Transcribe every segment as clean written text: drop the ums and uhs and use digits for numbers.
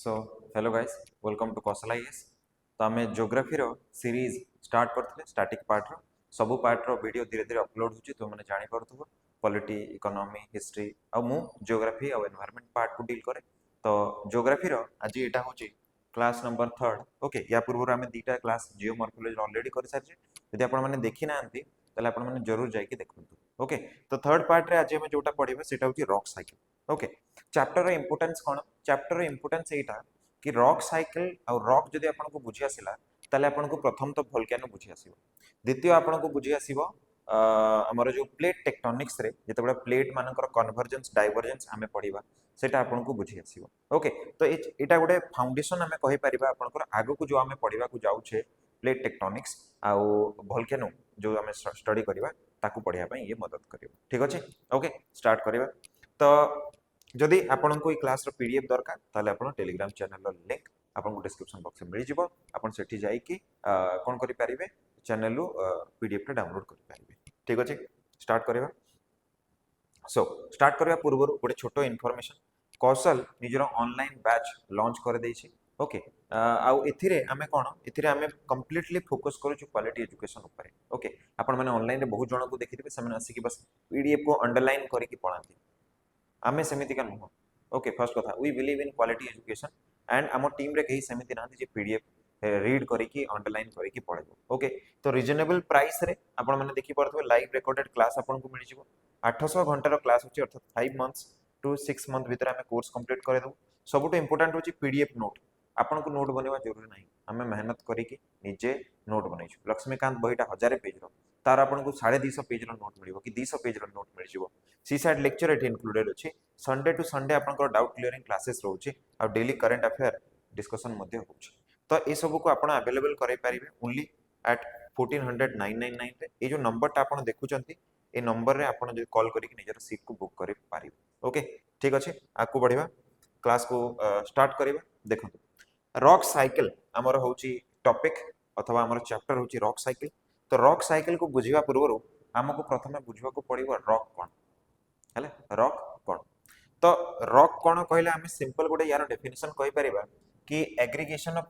So hello guys welcome to Kaushal IAS. तो आम geography series start करते स्टाटिक पार्ट सबू पार्ट वीडियो धीरे धीरे अपलोड होची तो मैंने जानी पारथुबो पॉलिटी इकोनॉमी हिस्ट्री आ मु ज्योग्राफी आ एनवायरनमेंट पार्ट को डील करे। तो ज्योग्राफी आज एटा होची क्लास नंबर 3 ओके। या पूर्व आम दुटा क्लास जियोमॉर्फोलॉजी ऑलरेडी कर सारी यदि आपण मैंने देखी ना ताले आपण मैंने जरूर जाइए देखु ओके। तो थर्ड पार्ट रे आज आम जोटा पढ़िबा सेटा होची rock cycle okay. Chapter importance कौन चैप्टर इंपोर्टेंस एटा कि रॉक साइकिल और रॉक जदि आपन को बुझी आसिला ताले आपन को प्रथम तो वोल्केनो बुझी आसीबो। द्वितीय आपन को बुझी आसीबो हमर जो प्लेट टेक्टोनिक्स रे जेतेबेला प्लेट मानकर कन्वर्जेंस डाइवर्जेंस आमे पढिबा सेटा आपन को बुझी आसीबो ओके। तो एटा गोटे फाउंडेशन आमे कहि परिबा आपनकर आगो को जो आमे पढिबा को जाउ छे प्लेट टेक्टोनिक्स आ वोल्केनो जो आमे स्टडी करिबा ताकू पढिया पई ये मदद करिवो। ठीक अछि ओके स्टार्ट करिबा। तो जदि आपन को क्लास पीडीएफ दरकार ताले आपन टेलीग्राम चैनल लिंक आपन को डिस्क्रिप्शन बॉक्स में मिल जिवो। आपन सेठी जाई कि कोन करि परिबे चैनल पीडीएफ रे डाउनलोड करि परिबे। ठीक अछि स्टार्ट करिबा। सो स्टार्ट करिया पूर्व गोटे छोटो इनफॉरमेशन कौशल निजर ऑनलाइन बैच लॉन्च कर देछि ओके। आउ एथिरे आमे कोन एथिरे आमे कंप्लीटली फोकस करू क्वालिटी एजुकेशन ऊपर ओके। आपन माने ऑनलाइन रे बहुत जण को देखिथिबे सेमने आसी कि बस पीडीएफ को अंडरलाइन करि कि पढांती आमे सेमिति का नुह ओके। फर्स्ट कथा we believe in quality education and आम टीम रे कहीं सेमिति ना जे पीडीएफ रीड करिकी अंडरलाइन करिकी पढेबो ओके। तो रिजनेबल प्राइस रे आपण माने देखि परथबे लाइव रिकॉर्डेड क्लास आपण को मिल जिवो 800 घंटार क्लास होची अर्थात 5 मंथ्स टू 6 मंथ भीतर आमे कोर्स कंप्लीट करे दो। सबुठ इंपोर्टेंट होची पीडीएफ नोट आपण को नोट बनवा जरूरी नाही आमे मेहनत करिकी निजे नोट बनैछु। लक्ष्मीकांत बहिटा 1000 पेज रो तार आपण को 250 पेज रो नोट मिलिबो कि 200 पेज रो नोट मिल जिवो। सी साइड लेक्चर एट इंक्लूडेड अछि संडे टू संडे आपन डाउट क्लियरिंग क्लासेस रोचे आ डेली करंट अफेयर डिस्कशन मध्य होछि। तो ए सब को आपन अवेलेबल करै परिबे ओनली एट 14999 रे ए जो नंबर ता आपन देखुचंती ए नंबर रे आपन जो कॉल करिक निजर सीट को बुक करि पारिबे ओके। ठीक अछि आकु बढ़िबा क्लास को स्टार्ट करिबा। देखंतु रॉक साइकिल हमर होछि टॉपिक अथवा हमर चैप्टर होछि रॉक साइकिल। तो रॉक साइकिल को बुझिबा पूर्व हमको प्रथमे बुझवा को पड़िबो रॉक कोन हेले रॉक कोन। तो रॉक कोन कहले हमें सिंपल गोटे यार डेफिनेशन कहि परिबा कि एग्रीगेशन ऑफ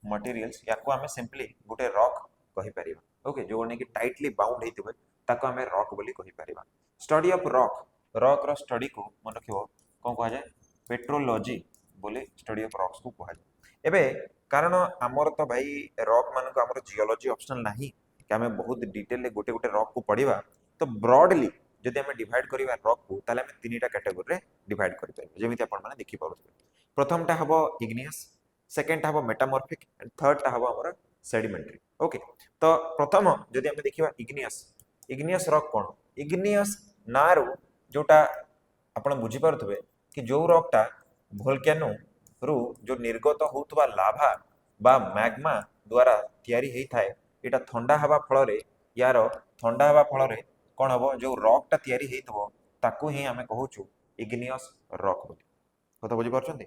मटेरियल्स याको हमें सिंपली गोटे रॉक कहि परिबा ओके। जो ने कि टाइटली बाउंड हेतिबे ताको हमें रॉक बोली कहि परिबा। स्टडी ऑफ रॉक रो स्टडी को मन रखिबो कोन कहा जाय पेट्रोलॉजी बोले स्टडी ऑफ रॉक्स को कहा जाय। एबे कारण हमर तो भाई रॉक मान को हमर जियोलॉजी ऑप्शनल नाही कि हमें बहुत डिटेल गोटे गोटे रॉक को पढ़िबा। तो ब्रॉडली जदि हमें डिवाइड करिबा रॉक को ताले हमें तीनटा कैटेगरी रे डिवाइड करि परिबा जेमिति आपण माने देखि पारुथबे। प्रथमटा हबो इग्नियस सेकंडटा हबो मेटामॉर्फिक एंड थर्डटा हबो हमर सेडिमेंटरी ओके। तो प्रथम जदि हमें देखिबा इग्नियस रॉक कोन इग्नियस नारू जोटा आपण बुझी पारुथबे कि जो रॉकटा वोल्केनो रु जो निर्गत होतबा लाभा बा मैग्मा द्वारा तयारी हेई थाए एटा ठंडा हवा फल रे यार ठंडा हवा फल रे कोन हबो जो रॉक टा तयारी हेइतबो ताकू ही हमें कहूछु इग्नियस रॉक बोली। कथा बुझी पारछंती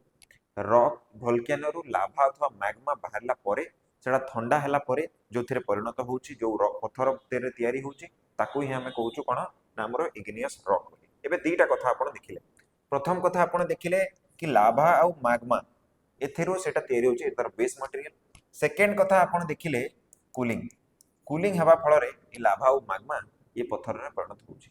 रॉक वोल्केनो रु लाभा अथवा मैग्मा बाहरला परे सेटा ठंडा हला परे जोथिरे परिणत होउची जो रॉक पत्थर तेरे तयारी होउची ताकू ही हमें कहूछु कोन ना हमरो इग्नियस रॉक बोली। एबे दीटा कथा आपण देखिले प्रथम कथा आपण देखिले कि लाभा आ मैग्मा एथेरो सेटा तयारी होउची एतर बेस मटेरियल। सेकंड कथा आपण देखिले कूलिंग हवा फल रे ए लाभा और मैग्मा ये पत्थर रे परिणत होउची।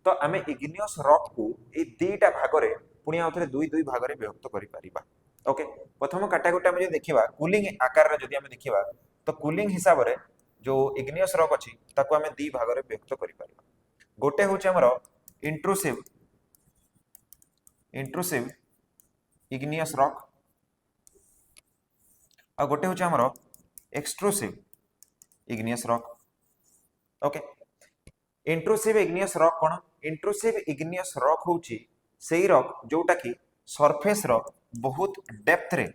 तो आमे इग्नियस रॉक को ए दीटा भाग रे पुनी आउथरे दुई भाग रे विभक्त करि परिबा ओके। प्रथम कैटेगरी हम देखिबा कूलिंग आकार रे जदि हम देखिबा तो कूलिंग हिसाब रे जो इग्नियस रॉक अछि ताको आमे दी भाग रे विभक्त करि परिबा। गोटे होची हमरो इंट्रूसिव इग्नियस रॉक आ गोटे होची हमरो extrusive igneous rock okay. Intrusive igneous rock कोन इंट्रूसिव इग्नियस रॉक होची सेही रॉक जोटा कि सरफेस रो बहुत डेप्थ रे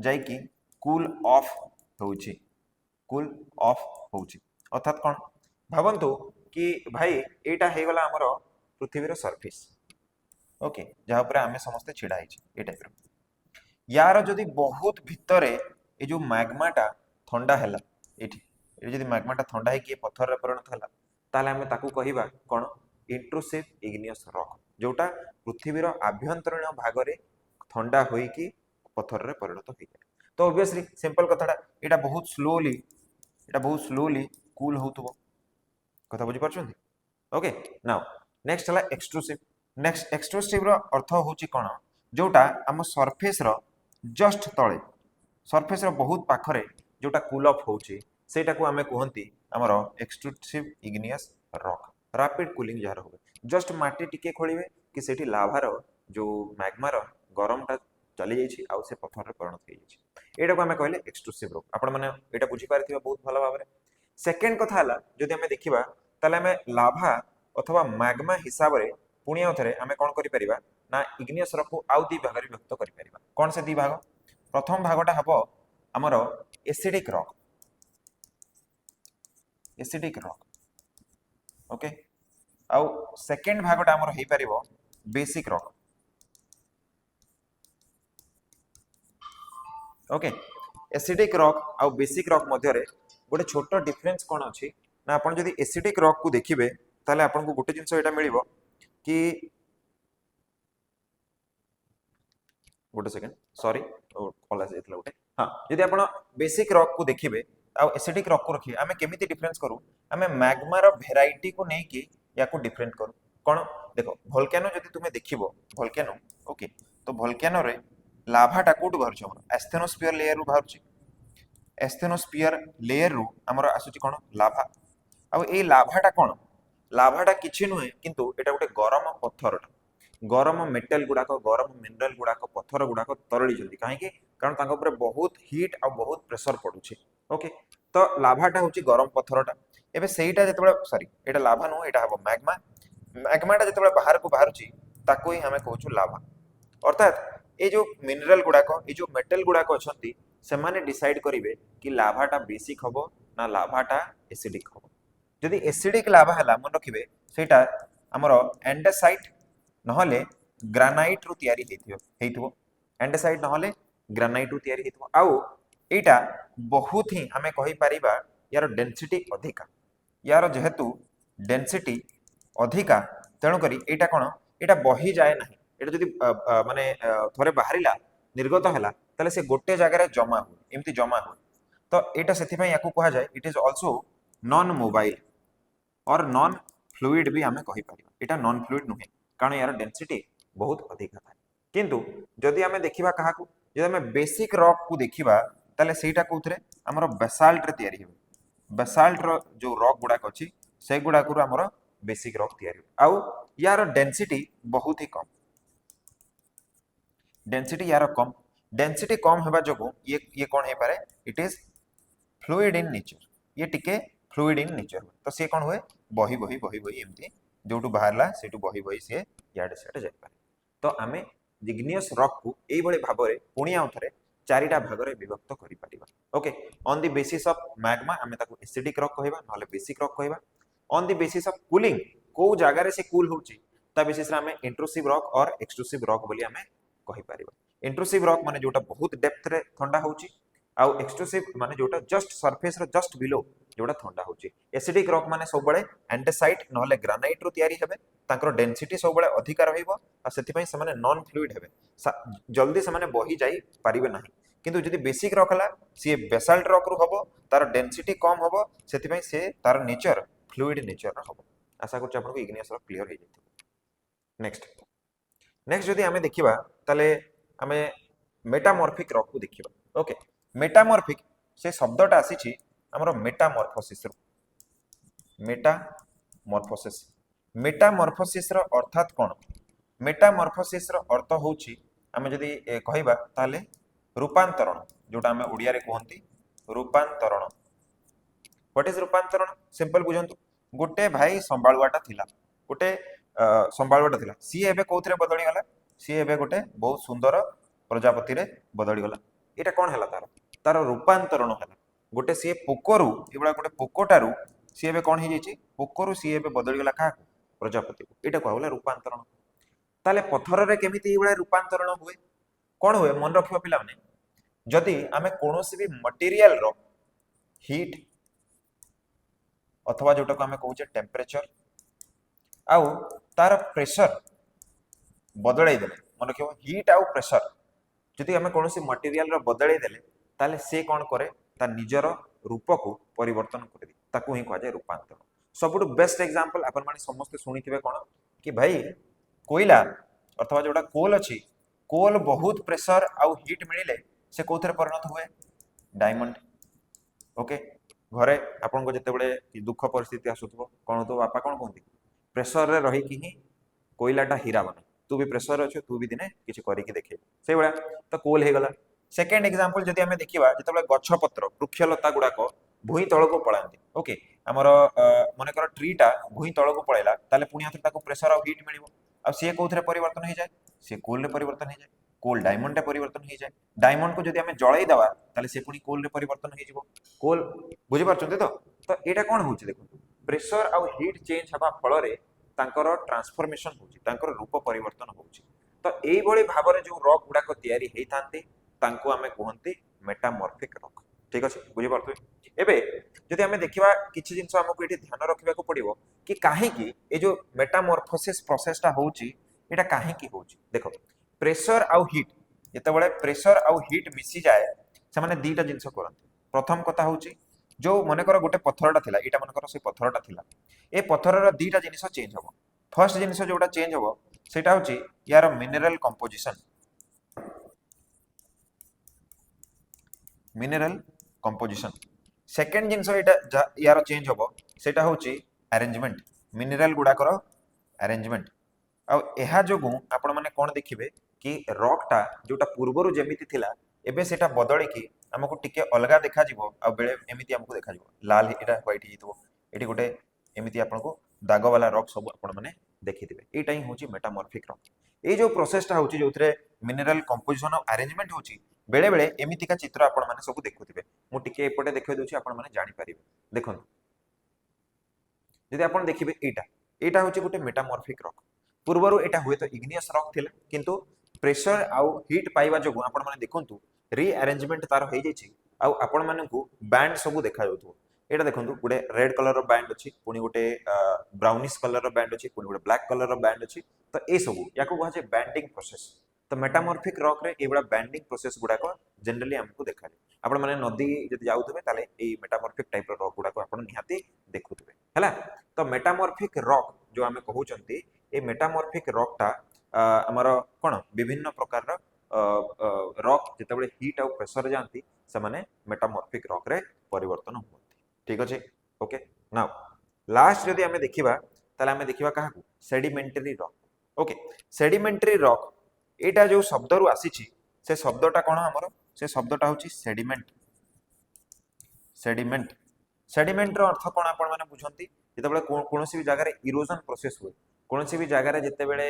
जाई कि कूल ऑफ होची अर्थात कोन भाबंतु कि भाई एटा हे गला हमरो पृथ्वी रो सरफेस ओके जहा पर आमे समस्त छिडा हिची ए टाइप रो यार जदि बहुत भितरे ए जो मैग्माटा ठंडा हैला एठी ए जदि मैग्माटा ठंडा है कि पत्थर रे परिणत हैला ताले हमें ताकू कहिबा कोन इंट्रूसिव इग्नियस रॉक जोटा पृथ्वीर आभ्यंतरीण भाग में ठंडा होइकी पत्थर रे परिणत होई जाए। तो ऑब्वियसली सिंपल कथाटा एटा बहुत स्लोली कूल होतबो कथा बुझी पारछन्ती। ओके नाउ नेक्स्ट हला एक्सट्रूसिव। नेक्स्ट एक्सट्रूसिव रो अर्थ होची कोन जोटा हम सरफेस रो जस्ट तळे सरफेस रो बहुत पाखरे जोटा कूल ऑफ होची सेटा को हमें कहंती हमर extrusive igneous rock rapid cooling jar होबे जस्ट माटी टिके खोलिबे कि सेठी लाभा रो जो मैग्मा रो गरमटा चली जाइछि आउ से पत्थर रे परिणत होई जाइछि एटा को हमें कहले एक्सट्रूसिव रॉक। आपण माने एटा बुझी पारथिबा बहुत भलो भाबरे। सेकेंड कथा हला जदि हमें देखिबा ताले हमें लाभा अथवा मैग्मा हिसाब रे पुणी आउथरे हमें कोन करि परिबा ना इग्नियस रॉक को आउ दी भाग रे व्यक्त करि परिबा। कोन से दी भाग प्रथम भागटा हबो हमरो एसिडिक रॉक ओके आउ सेकेंड भागटा हमरो हेई परिबो basic rock okay. Acidic rock आउ बेसिक रॉक मध्य रे गोटे छोट डिफरेंस कोन अछि ना आपण जदि एसिडिक रॉक को देखिबे ताले आपण को गोटे जिंस एटा मिलिबो कि गोटे सेकंड सॉरी कॉल आसी जेतला गोटे हां जदि आपण बेसिक रॉक को देखिबे आउ एसिडिक रॉक को रखिबे आमे केमिति डिफरेंस करू आमे मैग्मा रो वेराइटी को नै कि या को डिफरेंट करू कोन देखो वोल्केनो जदि तुमे देखिबो वोल्केनो ओके तो वोल्केनो रे लाभाटा कोड बाहर छ एस्थेनोस्फियर लेयर रु बाहर छ एस्थेनोस्फियर लेयर रु हमर आसुची कोन लाभा आ ए लाभाटा कोन लाभाटा किछि नुहे किंतु एटा गोटे गरम पत्थरटा गरम मेटल गुडाक गरम मिनरल गुडाक पत्थर गुडाक तरली जल्दी कहीं कारण तांको ऊपर बहुत हीट आ बहुत प्रेशर पडुछि ओके। तो लाभाटा होची गरम पत्थरटा एबे सेईटा जतबे सॉरी एटा लाभा नु एटा हबो मैग्मा मैग्माटा जतबे बाहर को बाहरुची ताको ही हमें कहूछु लाभा अर्थात ए जो मिनरल गुडाक ए जो मेटल गुडाक अछंती से माने डिसाइड करिवे कि लाभाटा बेसिक हबो ना लाभाटा एसिडिक हबो। जदि एसिडिक लाभा हला मन रखिबे सेटा हमरो एंडेसाइट नहले ग्रानाइट रु तयारी हेइथिबो एंडेसाइट नहले ग्रानाइट रु तयारी हेइथिबो आउ एटा बहुत ही हमें कहि परिबा यार डेंसिटी अधिका यार जेहेतु डेंसिटी अधिका तेणु करी एटा कोन एटा बही जाए नाही एटा जदि माने थोरे बाहरिला निर्गत हला तले से गोटे जगह रे जमा हो एम्ति जमा हो तो एटा सेथि पय याकू कहा जाय it is also known mobile और नॉन फ्लूइड भी हमें कहि परिबा एटा नॉन फ्लूइड नुहे कारण यार डेंसिटी बहुत अधिक था किंतु जदि हमें देखिबा कहा को जदि हमें बेसिक रॉक को देखिबा तले सेटा कोथरे हमर बेसाल्ट रे तयारी हो बेसाल्ट रो जो रॉक गुडा अछि से गुडा को हमर बेसिक रॉक तयारी आउ यार डेंसिटी बहुत ही कम डेंसिटी यार कम डेंसिटी कम हेबा जोगु ये कोन हे पारे it is fluid in nature ये टिके फ्लूइड इन नेचर तो से कोन होए बही बही बही बही एमती जोटू बाहरला सेटू बही बही से याडे सेटे जाय पारे। तो आमे इग्नियस रॉक को एई भले भाबरे पुणी आउथरे चारिटा भागरे विभक्त करि Paribas okay. On the basis of magma आमे ताको एसिडिक रॉक कहबा नले बेसिक रॉक कहबा on the basis of cooling को जागा रे से कूल होची ता बेसिस रे आमे इंट्रूसिव रॉक और एक्सट्रूसिव रॉक बोली आमे कहि पारिबा। इंट्रूसिव रॉक माने जोटा बहुत डेप्थ रे ठंडा होची आउ एक्सट्रूसिव माने जोटा जस्ट सरफेस रे जस्ट बिलो जोटा ठंडा होची। एसिडिक रॉक माने सब बळे एंडेसाइट नहले ग्रानाइट रो तयारी हेबे तांकर डेंसिटी सब बळे अधिक रहइबो आ सेति पय से माने नॉन फ्लूइड हेबे जल्दी से माने बही जाई पारिबे नाही किंतु जदि बेसिक रॉक हला से बेसाल्ट रॉक रु हबो तार डेंसिटी कम हबो सेति पय से तार नेचर फ्लूइड नेचर रो हबो। आशा करछ आपन को इग्नियस रॉक क्लियर हे जैते। नेक्स्ट जदि हमें देखिबा ताले हमें मेटामॉर्फिक रॉक को देखिबा ओके। मेटामॉर्फिक से शब्दटा आसीची हमरो मेटामॉर्फोसिस रो मेटामॉर्फोसिस रो अर्थात कोन मेटामॉर्फोसिस रो अर्थ होची हमें जदि कहिबा ताले रूपांतरण जोटा हमें ओडिया रे कहंती रूपांतरण। व्हाट इज रूपांतरण सिंपल बुझंतु गोटे भाई संभाळुआटा थिला गोटे संभाळुआटा थिला सी एबे कोथरे बदली गला सी एबे गोटे बहुत सुंदर प्रजापति रे बदली गला एटा कोन हला तार रूपांतरण हला गोटे सी पोकोरु एबळा गोटे पोकोटारु सी एबे कोन हे जेची पोकोरु सी एबे बदली गला का प्रजापति एटा कहला रूपांतरण। ताले पत्थर रे केमिति एबळा रूपांतरण हुए कोन हुए मन रखिबा पिला माने जदि आमे कोनोसी भी मटेरियल रो हीट अथवा जोटा को आमे कहूचे टेम्परेचर आउ तार प्रेशर बदल देले मन रखियो हीट आउ प्रेशर जदि आम कौन मटेरियल बदल देले ताले से कौन करे ता निजर रूप को परिवर्तन कर दी ताकू ही कहुए रूपांतर सबुठ बेस्ट एग्जांपल आपण माने समस्त सुनिथिबे कोन कि भाई कोयला अथवा जोटा कोल अछि कोल बहुत प्रेशर आउ हीट मिले से कोथरे परिणत हुए डायमंड ओके घरे आपन को जते बळे दुख परिस्थिति आसुथबो कोन तो बापा कोन कहंती प्रेशर रे रही कि ही कोयलाटा हीरा बने तू भी प्रेशर अच्छे तू भी दिने किसी करके देखे से भाया तो कोल हो गला सेकेंड एग्जांपल जदि आम देखा जो गछपत्र वृक्षलता गुड़ाक भूई तल को पलांती ओके आमर मनकर ट्रीटा भूई तल को पलैला ताले पुणी आउ प्रेशर आउ हीट मिल आ सी कौन परिवर्तन हो जाए सी कोल रे परिवर्तन हो जाए कोल डायमंड रे परिवर्तन हो जाए डायमंड को जदि आम जड़ई दवा ताले से पुणी कोल रे परिवर्तन हो कोल बुझी पारछन्ते तो एटा कोन होउछि देखो प्रेशर आउ हीट चेंज हवा फल रे तांकर ट्रांसफॉर्मेशन होउछि तांकर रूप परिवर्तन होउछि तो एई भली भाबरे जो रॉक गुडाक तयारी हेई थांती तांको आमे कहंती मेटामॉर्फिक रॉक ठीक अछि बुझी पारथु एबे जदि आमे देखिबा किछि जिंस हमकु एठी ध्यान रखिबा को पड़िबो कि काहे कि ए जो मेटामॉर्फोसिस प्रोसेस टा होउछि एटा काहे कि होउछि देखो प्रेशर आउ हीट जेतेबेले प्रेशर आउ हीट मिसी जाए से माने दीटा जिंस करंती प्रथम कथा होउछि जो मनकर गोटे पत्थरटा थिला एटा मनकर से पत्थरटा थिला ए पत्थरर दीटा जिनिस चेंज हबो फर्स्ट जिनिस जोटा चेंज हबो सेटा होछि यार मिनरल कंपोजिशन सेकंड जिनिस एटा यार चेंज हबो सेटा होछि अरेंजमेंट मिनरल गुडाकर अरेंजमेंट आ एहा जोगु आपण माने कोन देखिबे कि रॉकटा जोटा पूर्वरु जेमिति थिला एबे सेटा बदली कि हमको टिके अलगा देखा जिवो आ बेले एमिति हमको देखा जिवो लाल एटा व्हाइट हितो एटी गोटे एमिति आपनको दाग वाला रॉक सब आपण माने देखिथिबे एटा ही होची मेटामॉर्फिक रॉक ए जो प्रोसेसटा होची जोथरे मिनरल कंपोजिशन और अरेंजमेंट होची बेले बेले एमिति का चित्र आपण माने सब देखुथिबे मु टिके एपटे देखै दोची आपण माने जानि परिबे देखन यदि आपण देखिबे एटा होची गोटे मेटामॉर्फिक रॉक पूर्वरु एटा हुए तो इग्नियस रॉक थिला किंतु प्रेशर आउ हीट पाइबा जोगु आपण माने देखंतु रीअरेंजमेंट तार हो जाइए आउ आपण मानकु बैंड सब देखा जाउथो एटा देखंतु गोटे रेड कलर रो बैंड अछि पुनी गोटे ब्राउनिश कलर रो बैंड अछि पुनी गोटे ब्लैक कलर रो बैंड अछि तो ए सब याको कहा जे बैंडिंग प्रोसेस तो मेटामॉर्फिक रॉक रे एबडा बैंडिंग प्रोसेस गुडा को जनरली हमको देखा जाय आपण माने नदी जदि जाउथबे ताले ए मेटामॉर्फिक टाइप रो रॉक गुडा को आपण निहाती देखुथबे हला तो मेटामॉर्फिक रॉक जो हमें कहउचंती ए मेटामॉर्फिक रॉक टा हमर कोन विभिन्न प्रकार रो रॉक जितेबाला हीट आउ प्रेशर जाती से माने मेटामॉर्फिक रॉक रे परिवर्तन होती ठीक अच्छे ओके नाउ लास्ट जदि आमे देखिबा ताले आमे देखिबा काहाकू sedimentary rock okay sedimentary rock एटा जो शब्द रु आसीची से शब्दटा कोन हमर से शब्दटा होची सेडिमेंट सेडिमेंट सेडिमेंट रो अर्थ कोन आपण माने बुझंती जेतेबेले कोनोसी भी जगह रे इरोजन प्रोसेस हुए कोनोसी भी जगह रे जेतेबेले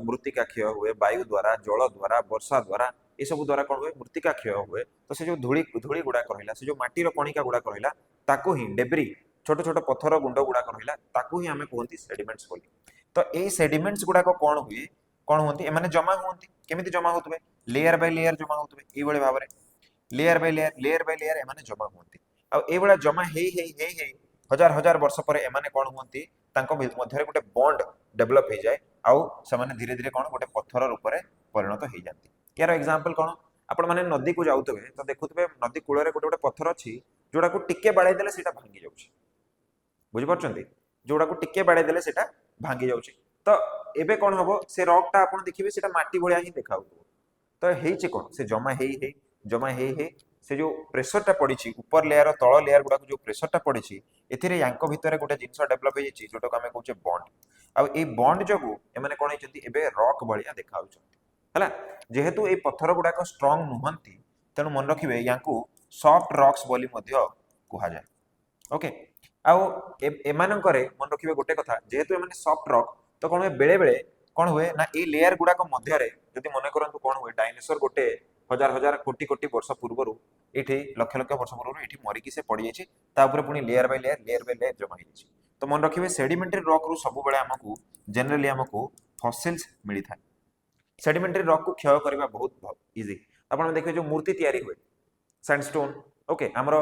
मृत्तिका क्षय हुए वायु द्वारा जल द्वारा वर्षा द्वारा ये सब द्वारा कौन हुए मृत्तिका क्षय हुए तो से जो धूली धूली गुड़ाक रहा से जो माटीर कणिका गुड़ाक रहा ताकू ही डेब्री छोट छोट पत्थर गुंड गुड़ाक रहा ताकू ही आम कहते सेडिमेंट्स बोली तो ये सेडिमेंट्स गुड़ाक कौन हुए कौन होती एमाने जमा होती केमिति जमा होतबे लेयर बाय लेयर जमा होतबे ए बळे भाबरे लेयर बाय लेयर एमाने जमा होती आ ए बळे जमा हेई हजार हजार वर्ष पर एमाने कौन होती तांको मध्यरे गोटे बॉन्ड डेवलप हो जाए आउ से धीरे धीरे कौन गोटे पत्थर रूप में परिणत हो जाती यार एग्जांपल कौन आपण माने नदी को जाउतबे तो देखुतबे नदी कूल रे गोटे गोटे पत्थर अछि जोडा को टिके बाडै देले सेटा भांगी जाउछि बुझि परछन्ती जोडा को टिके बाडै देले सेटा भांगी जाउछि तो एबे कौन हबो से रॉक टा आपण देखिबे सेटा माटी भलिया ही देखाउतो तो हेइछि कोन से जमा हेई से जो प्रेशर टा पड़ी ऊपर लेयर तल लेयर गुडा जो प्रेशर टा पड़ी एथिरे यांको भितर गोटे जिंस डेवलप हो जाइए जोटा को आम कहूचे बॉन्ड आ ए बॉन्ड जगु एमाने कोन हेचंती एबे रॉक भलिया देखाउछंती हला जेहेतु ए पत्थर गुडा स्ट्रांग नुहंती तेणु मन रखिबे यांको सॉफ्ट रॉक्स बोली मध्य कुहा जाय ओके आउ एमानंकरे मन रखिबे गोटे कथा जेहेतु एमाने सॉफ्ट रॉक तो कोन बेले बेले कोन हुए ना ए लेयर गुडा को मध्य रे जदि मन करंतु कोन हुए डायनासोर गोटे हजार हजार कोटी कोटी वर्ष पूर्व ये लक्ष लक्ष वर्ष पूर्व ये मरिकी से पड़ जाइए तापर पुणी लेयर बाय लेयर जमा हो तो मन रखिए सेडिमेंटरी रॉक रु सब बेले आमको जनरली आमको फसिल्स मिली था सेडिमेंटरी रॉक को क्षय करने बहुत इजी आपन देखिए जो मूर्ति तैयारी हुए सैंडस्टोन ओके आमर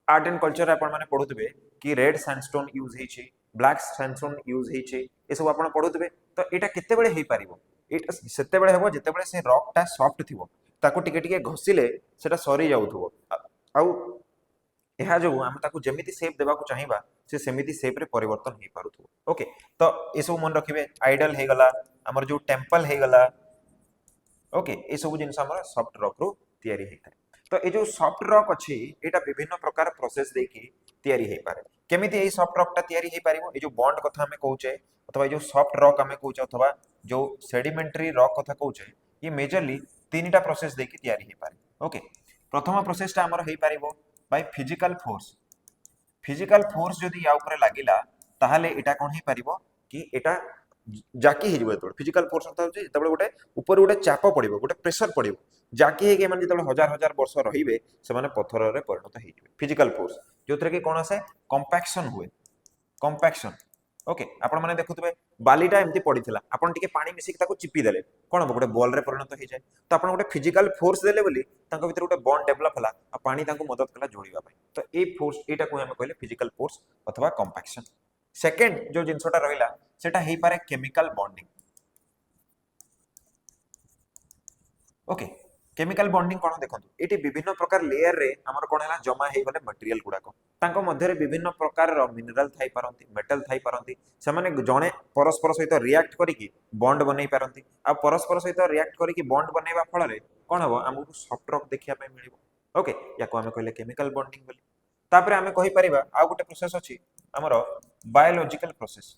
आर्ट एंड कल्चर आपण माने पढुतबे कि रेड सैंडस्टोन यूज होइछि ब्लैक सैंडस्टोन यूज होइछि ए सब आपण पढुतबे तो एटा केते बेले हेई पारिबो ଏଇଟା ସେତେବେଳେ ହେବ ଯେତେବେଳେ ସେ ରକଟା ସଫ୍ଟ ଥିବ, ତାକୁ ଟିକେ ଟିକେ ଘଷିଲେ ସେଟା ସରି ଯାଉଥିବ, ଆଉ ଏହା ଯୋଗୁଁ ଆମେ ତାକୁ ଯେମିତି ସେପ୍ ଦେବାକୁ ଚାହିଁବା ସେ ସେମିତି ସେପ୍ରେ ପରିବର୍ତ୍ତନ ହେଇପାରୁଥିବ। ଓକେ, ତ ଏସବୁ ମନେ ରଖିବେ। ଆଇଡଲ ହେଇଗଲା, ଆମର ଯୋଉ ଟେମ୍ପଲ ହେଇଗଲା, ओके ये सब जिन सफ्ट रॉक रू तैयारी होता है। तो ये जो सफ्ट रॉक अच्छी यहाँ विभिन्न प्रकार प्रोसेस देकी तैयारी हो पारे। केमिति ये सफ्ट रॉक टा तैयारी हो पारिबो, ये जो बॉन्ड कथा हमें कहूचे अथवा ये जो सफ्ट रॉक हमें कहूचे अथवा जो सेडिमेंटरी रॉक कथा कहूचे, ये मेजरली तीनटा प्रोसेस देकी तैयारी हो पारे। ओके, प्रथम प्रोसेस टा हमर हो पारिबो by physical force. Physical force जदि या ऊपर लागिला ताहाले एटा कोन हो पारिबो कि एटा जाकी हे जबो। फिजिकल फोर्स अर्थ होची जेतबे गोटे ऊपर गोटे चाप पड़िबो, गोटे प्रेशर पड़िबो, जाकी हे के माने जेतबे हजार हजार वर्ष रहिबे से माने पत्थर रे परिणत हे जबे। फिजिकल फोर्स जोथरे कि कोन आसे कंपैक्शन हुए, कंपैक्शन। ओके, आपण माने देखुतबे बालीटा एमती पड़िथिला, आपण टिके पानी मिसी के ताको चिपी देले कोन हो गोटे बॉल रे परिणत हे जाय। तो आपण गोटे फिजिकल फोर्स देले बोली तांको भीतर गोटे बॉन्ड डेवलप हला आ पानी तांको मदद कला जोड़ीबा पई। तो ए फोर्स एटा को हम कहले फिजिकल फोर्स अथवा कंपैक्शन। सेकंड जो जिनसोटा रहिला सेटा हेई पारे chemical bonding. Okay, chemical bonding कोन देखंतु, एटी विभिन्न प्रकार लेयर रे हमर कोन हला जमा हे गले मटेरियल गुडाको, तांको मध्य रे विभिन्न प्रकार रो मिनरल थाई पारंती, मेटल थाई पारंती। से माने जणे परस्पर सहित रिएक्ट करिकि बॉन्ड बनै पारंती, आ परस्पर सहित रिएक्ट करिकि बॉन्ड बनैबा फल रे कोन हबो हमकु सॉफ्ट रॉक देखिया पे मिलिबो। ओके, याको हम कहले केमिकल बॉन्डिंग बोली। तापरे हम कहि परिबा आ गुटे प्रोसेस अछि हमर biological process.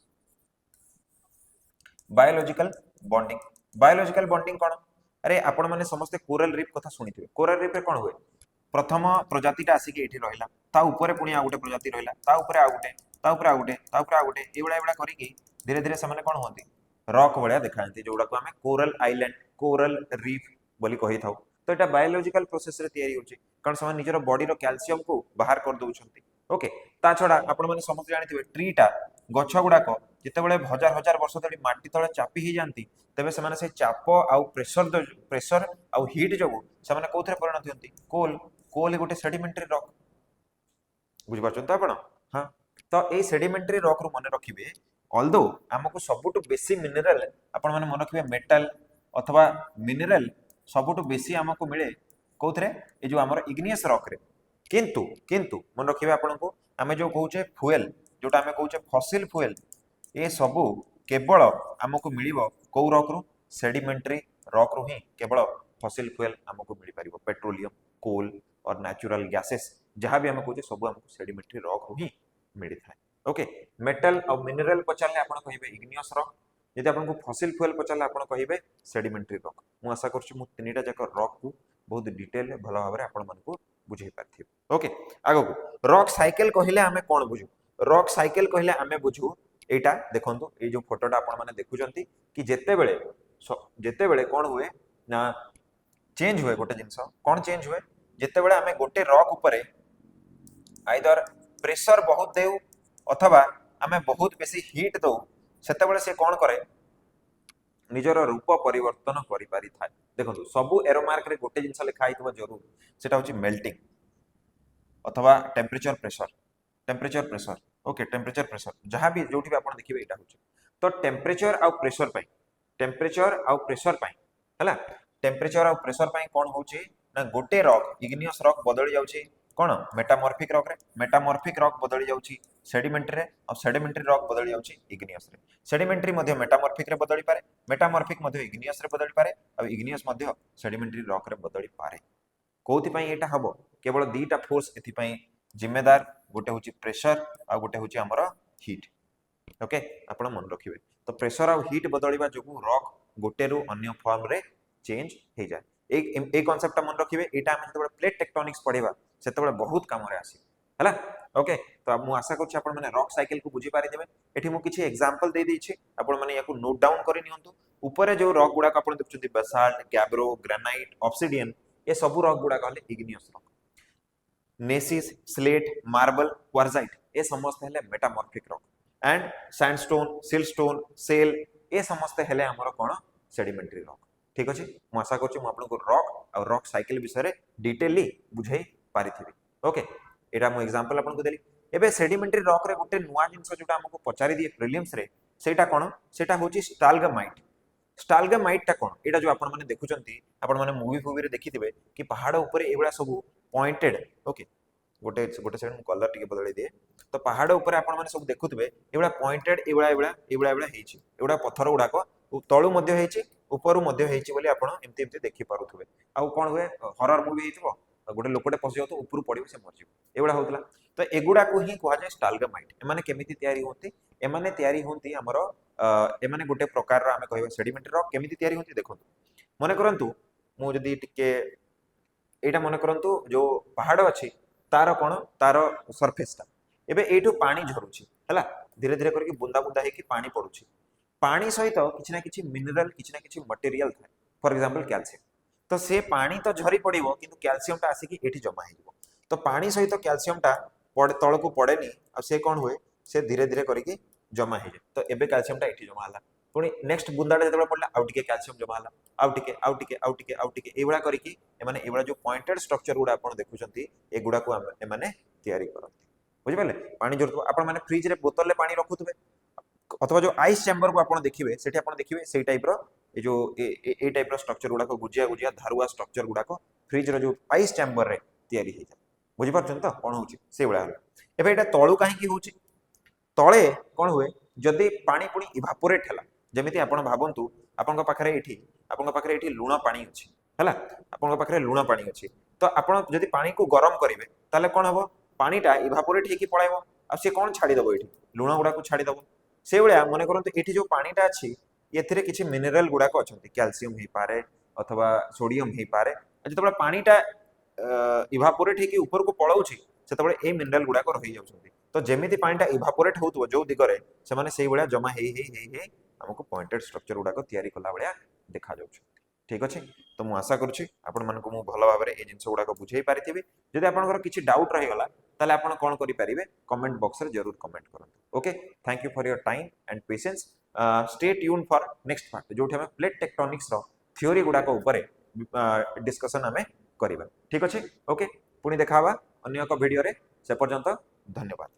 Biological bonding, biological bonding कोन? अरे आपण माने समस्त कोरल रीफ कथा सुनिथिबे। कोरल रीफ रे कोन होय, प्रथम प्रजातिटा आसिके एठी रहिला, ता ऊपर पुणी आ गुटे प्रजाति रहिला, ता ऊपर आ गुटे, ता ऊपर आ गुटे, ता ऊपर आ गुटे, एबडा करिकि धीरे धीरे से माने कोन होंती रॉक भलिया देखांती, जोडा को हमें कोरल आइलैंड, कोरल रीफ बोली कहि थाउ। तो एटा बायोलॉजिकल प्रोसेस रे तयारी होची, कारण समान निजर बॉडी रो कैल्शियम को बाहर कर दउछंती। ओके, ता छडा आपण माने समस्त जानिथिबे ट्री टा गछ गुडाक जितेबेले हजार हजार वर्ष धरि माटी तळे चापी ही जानती, तेबे से माने से चाप आउ प्रेशर आउ हीट जगु से माने कोथरे परिणत होंती कोल। कोल गोटे सेडिमेंटरी रॉक, बुझ पाछन त आपण? हां, तो ए सेडिमेंटरी रॉक रो माने रखिबे ऑल्दो हमकु सबुटु बेसी मिनरल आपण माने मन रखिबे मेटल अथवा मिनरल सबुटु बेसी हमकु मिले कोथरे ए जो हमर इग्नियस रॉक रे। किंतु किंतु मन रखिबे आपनको आमे जो कहूचे फ्यूएल, जोटा आमे कहूचे फॉसिल फ्यूएल, ए सबु केवल हमकु मिलिबो को रॉक रु, सेडिमेंटरी रॉक रु ही केवल फॉसिल फ्यूएल हमकु मिलि परिबो। पेट्रोलियम, कोल और नेचुरल गैसेस जहां भी हम कहूचे सब हमकु सेडिमेंटरी रॉक रु ही मिलि थाए। ओके, मेटल और मिनरल पचारले आपण कहिबे इग्नियस रॉक, यदि आपनको फॉसिल फ्यूएल पचारले आपण कहिबे सेडिमेंटरी रॉक। मु आशा करछु मु तीनटा जाक रॉक को बहुत डिटेल भलो भाबरे आपण मानकु बुझै पारथिबे। ओके, आगो को रॉक साइकिल कहिले हमें कोन बुझू? रॉक साइकिल कहिले हमें बुझू एटा देखंतु, ए जो फोटोटा आपण माने देखुचंती कि जेतेबेले कोन हुए ना चेंज हुए गोटे जिंस, कोन चेंज हुए जेतेबेले हमें गोटे रॉक ऊपर आइदर प्रेशर बहुत देउ अथवा हमें बहुत बेसी हीट दो, सेतेबेले से कोन करे निजर रूप परिवर्तन करि पारि थाए। देखंतु सबु एरो मार्क रे गोटे जिंस लिखा आइतबो जरूर, सेटा होची मेल्टिंग अथवा temperature pressure, temperature pressure. Okay, temperature pressure जहां भी जोठी भी आपण देखिबे एटा होची। तो टेम्परेचर आउ प्रेशर पई, टेम्परेचर आउ प्रेशर पई हला, टेम्परेचर आउ प्रेशर पई कोन होची ना गोटे रॉक इग्नियस रॉक बदली जाउची कोन मेटामॉर्फिक रॉक रे, मेटामॉर्फिक रॉक बदली जाउची सेडिमेंटरी रे, और सेडिमेंटरी रॉक बदली जाउची इग्नियस रे। सेडिमेंटरी मध्ये मेटामॉर्फिक रे बदली पारे, मेटामॉर्फिक मध्ये इग्नियस रे बदली पारे, और इग्नियस मध्ये सेडिमेंटरी रॉक रे बदली पारे। कोथि पई एटा हबो, केवल दीटा फोर्स एथि पई जिम्मेदार, गोटे होची प्रेशर आ गोटे होची हमर हीट। ओके, आपण मन रखिबे। तो प्रेशर और हीट बदलिबा जोगु रॉक गोटे रु अन्य फॉर्म रे चेंज हे जाय। एक कांसेप्ट मन रखिबे, एटा हम जतबे प्लेट टेक्टोनिक्स पढिबा सेतबे बहुत काम रे आसी हला। ओके, तो मु आशा करछि आपण माने रॉक साइकिल को बुझी पारि देबे। एठी मु किछि एग्जांपल दे दैछि, आपण माने याकू नोट डाउन करि नियंतु। ऊपर जो रॉक गुडा आपण देखुछन्ती बेसाल्ट, गैब्रो, ग्रेनाइट, ऑब्सिडियन, ये सब रॉक गुडा कहले igneous rock. Gneiss, slate, marble, quartzite ये समस्त हेले metamorphic rock. And sandstone, siltstone, shale ये समस्त हेले हमर कोन सेडिमेंटरी रॉक। ठीक अछि, मु आशा करछि मु आपनको रॉक और रॉक साइकिल विषय रे डिटेली बुझाई पारिथिबी। ओके, एटा मु एग्जांपल आपनको देली। एबे सेडिमेंटरी रॉक रे गोटे नुवा जिंस जोटा हमको पचारि दिए प्रीलिम्स रे, सेटा कोन, सेटा होची स्टालगमाइट। स्टालगामाइट कौन एटा जो आपण माने देखुचंती आपण माने मूवी फूवी रे देखिथिबे कि पहाड़ ऊपर एबळा सब पॉइंटेड ओके गोटे गोटे सेकंड कलर टिके बदलै दिए तो पहाड़ ऊपर आपण माने सब देखुथिबे एबळा पॉइंटेड एबळा हेछि एबळा पत्थर गुडाक तळु मध्य हेछि ऊपरु मध्य हेछि बोली आपण एमति एमति देखि पारुथबे आ कोन हुए हॉरर मूवी हेतिबो गोटे लोकटे पसि जातो ऊपर पडिबो से मर जिवो एबळा होतला तो एगुडा को ही कुआ जाय स्टालगामाइट एमाने केमिति तयारी होंती एमाने तयारी होंती हमर एमाने गोटे प्रकार रा हमें कहबा सेडिमेंट रो केमिति तयारी होंती देखंतु मने करंतु मु जदी टिके एटा मने करंतु जो पहाड़ अछि तार कोन तार सरफेस ता एबे एठू पानी झरुछि हला धीरे धीरे करके बुंदा बुंदा हेकी पानी पडुछि पानी सहित किछि ना किछि मिनरल किछि ना किछि मटेरियल थाए फॉर एग्जांपल कैल्शियम तो से पानी तो झरी पड़िबो किंतु कैल्शियम टा आसिकी एठी जमा हेजिबो तो पानी सहित कैल्शियम टा पड़े तळको पड़ेनी आ से कोन हुए से धीरे धीरे करके जमा हेजे तो एबे कैल्शियम टा एठी जमा हला पुणी नेक्स्ट बुंदाटा जेतबे पड़ला आउ टिके कैल्शियम जमा हला आउ टिके एबळा करके एमाने एबळा जो पॉइंटेड स्ट्रक्चर गुडा आपण देखुचंती एगुडा को एमाने तयारी करंती बुझि पाले पानी जरूरत आपण माने फ्रिज रे बोतल ले पानी रखुथबे अथवा जो आइस चैम्बर को आपण देखिबे सेठी आपण देखिबे सेही टाइप रो ए जो ए टाइप रो स्ट्रक्चर गुडा को गुजिया गुजिया धारुआ स्ट्रक्चर गुडा को फ्रिज रो जो आइस चैम्बर रे तयारी हेता बुझि पारछन त कोन होची से बळा एबे एटा तळु काहे की होची तळे कोन हुए जदी पानी पुणी इवापोरेट हला जेमिति आपण भाबंतु आपनका पाखरे एठी लुणा पानी अछि हला आपनका पाखरे लुणा पानी अछि तो आपण जदी पानी को गरम करिवे ताले कोन हबो पानीटा इवापोरेट हेकी पळाइबो आ से कोन छाडी दबो एठी लुणा गुडा को छाडी दबो से बळा मने करंतु एठी जो पानीटा अछि एथिरे किछि मिनरल गुडा को अछंती कैल्शियम हे पारे अथवा सोडियम हे पारे जतबे पानीटा इवापोरेट हेकी ऊपर को पळौछि सेतबे ए मिनरल गुडा को रहि जाउछंती तो जेमिति पानीटा इवापोरेट होतबो जो दिगरे से माने सेही बळा जमा हे हमको पॉइंटेड स्ट्रक्चर गुडा को तयारी कला बळा देखा जाउछ ठीक अछि तो मु आशा करूछि आपण मन को मु भलो भाबरे ए जिंस गुडा को बुझेई पारिथिबे जदि आपनकर किछि डाउट रहि गला ताले आपण कोन करि पारिबे कमेंट बॉक्स रे जरूर कमेंट करंतु okay thank you for your time and patience stay tuned for next part जोठी हम प्लेट टेक्टोनिक्स रो थ्योरी गुडा को ऊपर डिस्कशन हमें करिबा ठीक अछि ओके पुनी देखावा अन्य एक वीडियो रे से पर्यंत धन्यवाद।